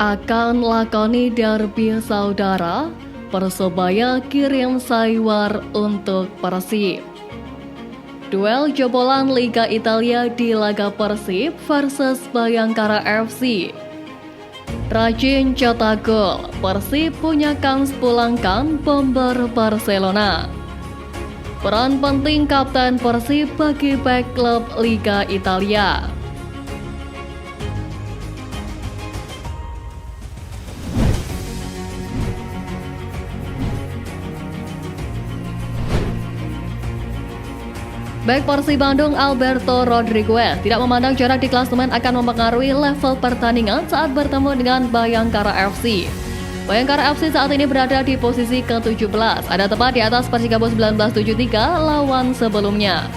Akan lakoni derby saudara, Persebaya kirim Saiwar untuk Persib. Duel jebolan Liga Italia di laga Persib versus Bayangkara FC. Rajin cetak gol, Persib punya kans pulangkan bomber Barcelona. Peran penting Kapten Persib bagi back klub Liga Italia. Bek Persib Bandung Alberto Rodriguez tidak memandang jarak di klasemen akan mempengaruhi level pertandingan saat bertemu dengan Bayangkara FC. Bayangkara FC saat ini berada di posisi ke-17, ada tepat di atas Persikabo 1973 lawan sebelumnya.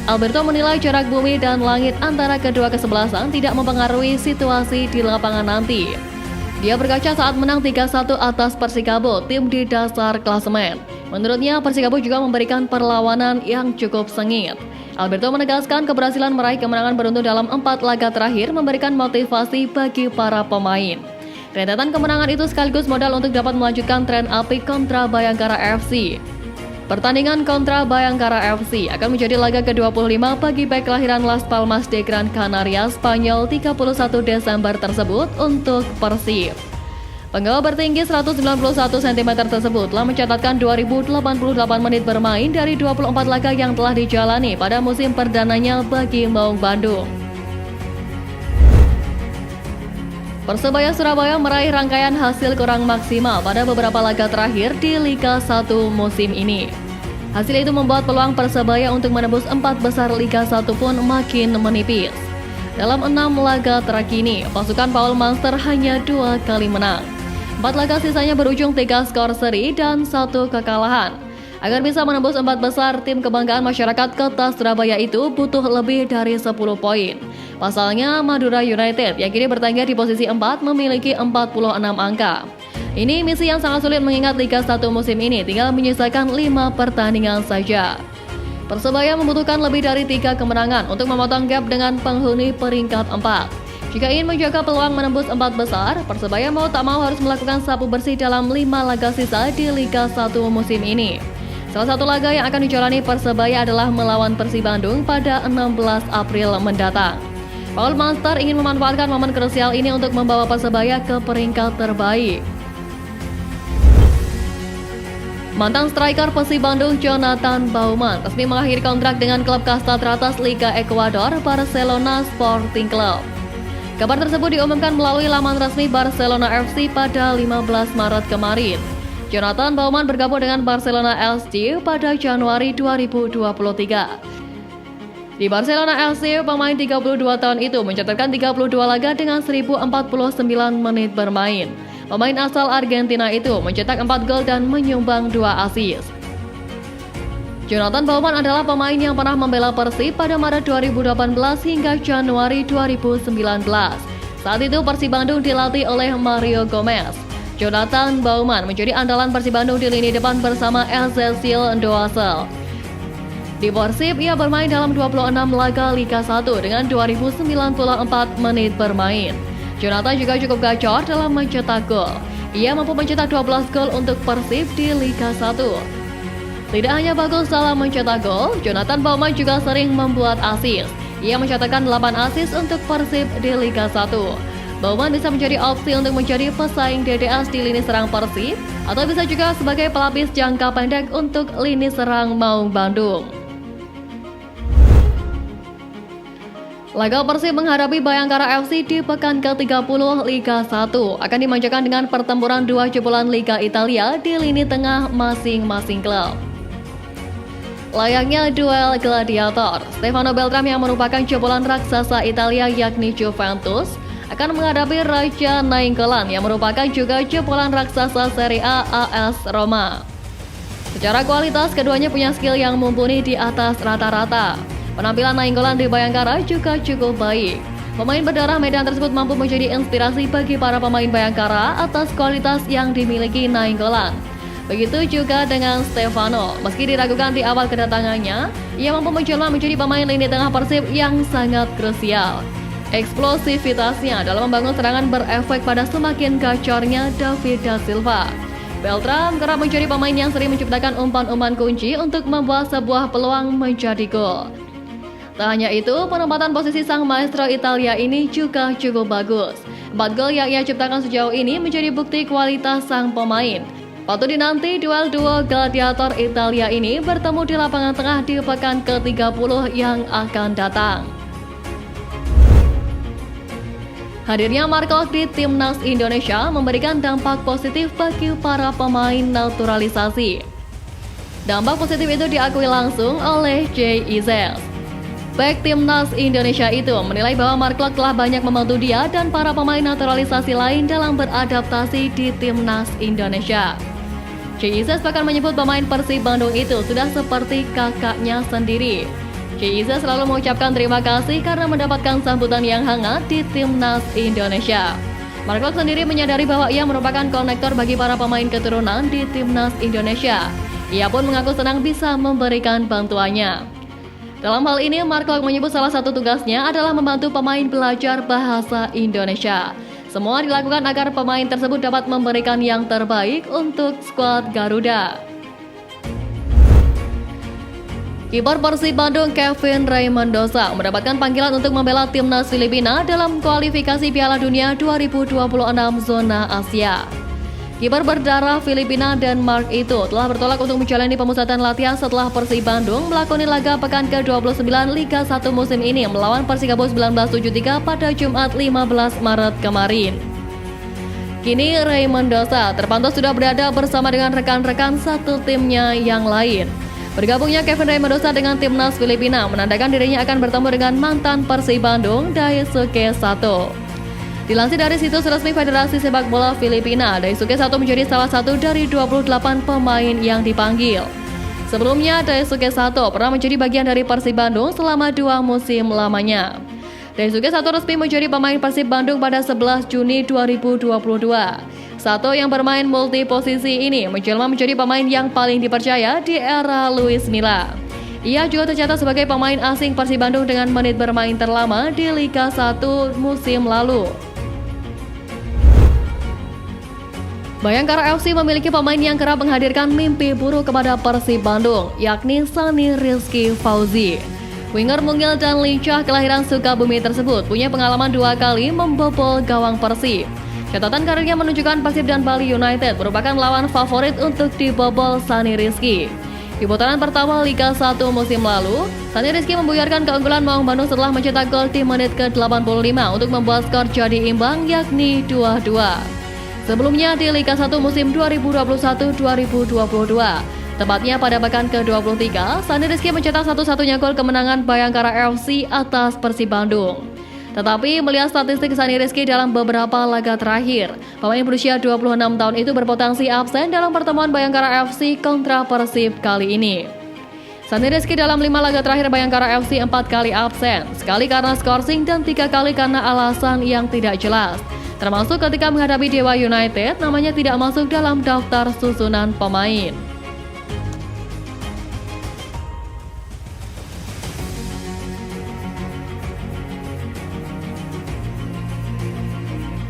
Alberto menilai jarak bumi dan langit antara kedua kesebelasan tidak mempengaruhi situasi di lapangan nanti. Dia berkaca saat menang 3-1 atas Persikabo, tim di dasar klasemen. Menurutnya, Persikabo juga memberikan perlawanan yang cukup sengit. Alberto menegaskan keberhasilan meraih kemenangan beruntun dalam 4 laga terakhir memberikan motivasi bagi para pemain. Rentetan kemenangan itu sekaligus modal untuk dapat melanjutkan tren apik kontra Bayangkara FC. Pertandingan kontra Bayangkara FC akan menjadi laga ke-25 bagi bek kelahiran Las Palmas de Gran Canaria, Spanyol 31 Desember tersebut untuk Persib. Penggawa bertinggi 191 cm tersebut telah mencatatkan 2088 menit bermain dari 24 laga yang telah dijalani pada musim perdananya bagi Maung Bandung. Persebaya Surabaya meraih rangkaian hasil kurang maksimal pada beberapa laga terakhir di Liga 1 musim ini. Hasil itu membuat peluang Persebaya untuk menembus 4 besar Liga 1 pun makin menipis. Dalam 6 laga terkini, pasukan Paul Monster hanya 2 kali menang. 4 laga sisanya berujung 3 skor seri dan 1 kekalahan. Agar bisa menembus 4 besar, tim kebanggaan masyarakat kota Surabaya itu butuh lebih dari 10 poin. Pasalnya, Madura United yang kini bertengger di posisi 4 memiliki 46 angka. Ini misi yang sangat sulit mengingat Liga 1 musim ini tinggal menyisakan 5 pertandingan saja. Persebaya membutuhkan lebih dari 3 kemenangan untuk memotong gap dengan penghuni peringkat 4. Jika ingin menjaga peluang menembus 4 besar, Persebaya mau tak mau harus melakukan sapu bersih dalam 5 laga sisa di Liga 1 musim ini. Salah satu laga yang akan dijalani Persebaya adalah melawan Persib Bandung pada 16 April mendatang. Paul Monster ingin memanfaatkan momen krusial ini untuk membawa Persebaya ke peringkat terbaik. Mantan striker Persib Bandung Jonathan Baumann resmi mengakhiri kontrak dengan klub kasta teratas Liga Ekuador, Barcelona Sporting Club. Kabar tersebut diumumkan melalui laman resmi Barcelona FC pada 15 Maret kemarin. Jonathan Baumann bergabung dengan Barcelona FC pada Januari 2023. Di Barcelona FC, pemain 32 tahun itu mencatatkan 32 laga dengan 1049 menit bermain. Pemain asal Argentina itu mencetak 4 gol dan menyumbang 2 assist. Jonathan Baumann adalah pemain yang pernah membela Persib pada Maret 2018 hingga Januari 2019. Saat itu Persib Bandung dilatih oleh Mario Gomez. Jonathan Baumann menjadi andalan Persib Bandung di lini depan bersama Ezekiel Ndoasel. Di Persib, ia bermain dalam 26 laga Liga 1 dengan 2094 menit bermain. Jonathan juga cukup gacor dalam mencetak gol. Ia mampu mencetak 12 gol untuk Persib di Liga 1. Tidak hanya bagus dalam mencetak gol, Jonathan Baumann juga sering membuat assist. Ia mencatatkan 8 assist untuk Persib di Liga 1. Baumann bisa menjadi opsi untuk menjadi pesaing DDS di lini serang Persib, atau bisa juga sebagai pelapis jangka pendek untuk lini serang Maung Bandung. Laga Persib menghadapi Bayangkara FC di pekan ke-30 Liga 1 akan dimanjakan dengan pertempuran 2 jebolan Liga Italia di lini tengah masing-masing klub. Layaknya duel gladiator, Stefano Beltram yang merupakan jebolan raksasa Italia yakni Juventus akan menghadapi Raja Nainggolan yang merupakan juga jebolan raksasa Serie A AS Roma. Secara kualitas, keduanya punya skill yang mumpuni di atas rata-rata. Penampilan Nainggolan di Bayangkara juga cukup baik. Pemain berdarah Medan tersebut mampu menjadi inspirasi bagi para pemain Bayangkara atas kualitas yang dimiliki Nainggolan. Begitu juga dengan Stefano, meski diragukan di awal kedatangannya, ia mampu menjelma menjadi pemain lini tengah Persib yang sangat krusial. eksplosivitasnya dalam membangun serangan berefek pada semakin gacornya David da Silva. Beltram kerap menjadi pemain yang sering menciptakan umpan-umpan kunci untuk membuat sebuah peluang menjadi gol. Tak hanya itu, penempatan posisi sang maestro Italia ini juga cukup bagus. 4 gol yang ia ciptakan sejauh ini menjadi bukti kualitas sang pemain. Patut dinanti duel duo gladiator Italia ini bertemu di lapangan tengah di pekan ke-30 yang akan datang. Hadirnya Mark Klok di Timnas Indonesia memberikan dampak positif bagi para pemain naturalisasi. Dampak positif itu diakui langsung oleh Jay Izel. Bek Timnas Indonesia itu menilai bahwa Mark Klok telah banyak membantu dia dan para pemain naturalisasi lain dalam beradaptasi di Timnas Indonesia. Jay bahkan menyebut pemain Persib Bandung itu sudah seperti kakaknya sendiri. Jay selalu mengucapkan terima kasih karena mendapatkan sambutan yang hangat di Timnas Indonesia. Mark Klok sendiri menyadari bahwa ia merupakan konektor bagi para pemain keturunan di Timnas Indonesia. Ia pun mengaku senang bisa memberikan bantuannya. Dalam hal ini, Mark Klok menyebut salah satu tugasnya adalah membantu pemain belajar bahasa Indonesia. Semua dilakukan agar pemain tersebut dapat memberikan yang terbaik untuk skuad Garuda. Kiper Persib Bandung Kevin Raymondosa mendapatkan panggilan untuk membela timnas Filipina dalam kualifikasi Piala Dunia 2026 zona Asia. Kiper berdarah Filipina Denmark itu telah bertolak untuk menjalani pemusatan latihan setelah Persib Bandung melakoni laga pekan ke-29 Liga 1 musim ini melawan Persikabo 1973 pada Jumat 15 Maret kemarin. Kini Raymondosa terpantau sudah berada bersama dengan rekan-rekan satu timnya yang lain. Bergabungnya Kevin Raymondosa dengan timnas Filipina menandakan dirinya akan bertemu dengan mantan Persib Bandung Daisuke Sato. Dilansir dari situs resmi Federasi Sepak Bola Filipina, Daisuke Sato menjadi salah satu dari 28 pemain yang dipanggil. Sebelumnya, Daisuke Sato pernah menjadi bagian dari Persib Bandung selama 2 musim lamanya. Daisuke Sato resmi menjadi pemain Persib Bandung pada 11 Juni 2022. Sato yang bermain multi posisi ini menjelma menjadi pemain yang paling dipercaya di era Luis Milla. Ia juga tercatat sebagai pemain asing Persib Bandung dengan menit bermain terlama di Liga 1 musim lalu. Bayangkara FC memiliki pemain yang kerap menghadirkan mimpi buruk kepada Persib Bandung, yakni Sani Rizky Fauzi. Winger mungil dan lincah kelahiran Sukabumi tersebut punya pengalaman 2 kali membobol gawang Persib. Catatan karirnya menunjukkan Persib dan Bali United merupakan lawan favorit untuk dibobol Sani Rizky. Di putaran pertama Liga 1 musim lalu, Sani Rizky membuyarkan keunggulan Maung Bandung setelah mencetak gol di menit ke-85 untuk membuat skor jadi imbang yakni 2-2. Sebelumnya di Liga 1 musim 2021-2022, tepatnya pada pekan ke-23, Sani Rizky mencetak satu-satunya gol kemenangan Bayangkara FC atas Persib Bandung. Tetapi melihat statistik Sani Rizky dalam beberapa laga terakhir, pemain berusia 26 tahun itu berpotensi absen dalam pertemuan Bayangkara FC kontra Persib kali ini. Sani Rizky dalam 5 laga terakhir Bayangkara FC 4 kali absen, sekali karena skorsing dan 3 kali karena alasan yang tidak jelas. Termasuk ketika menghadapi Dewa United, namanya tidak masuk dalam daftar susunan pemain.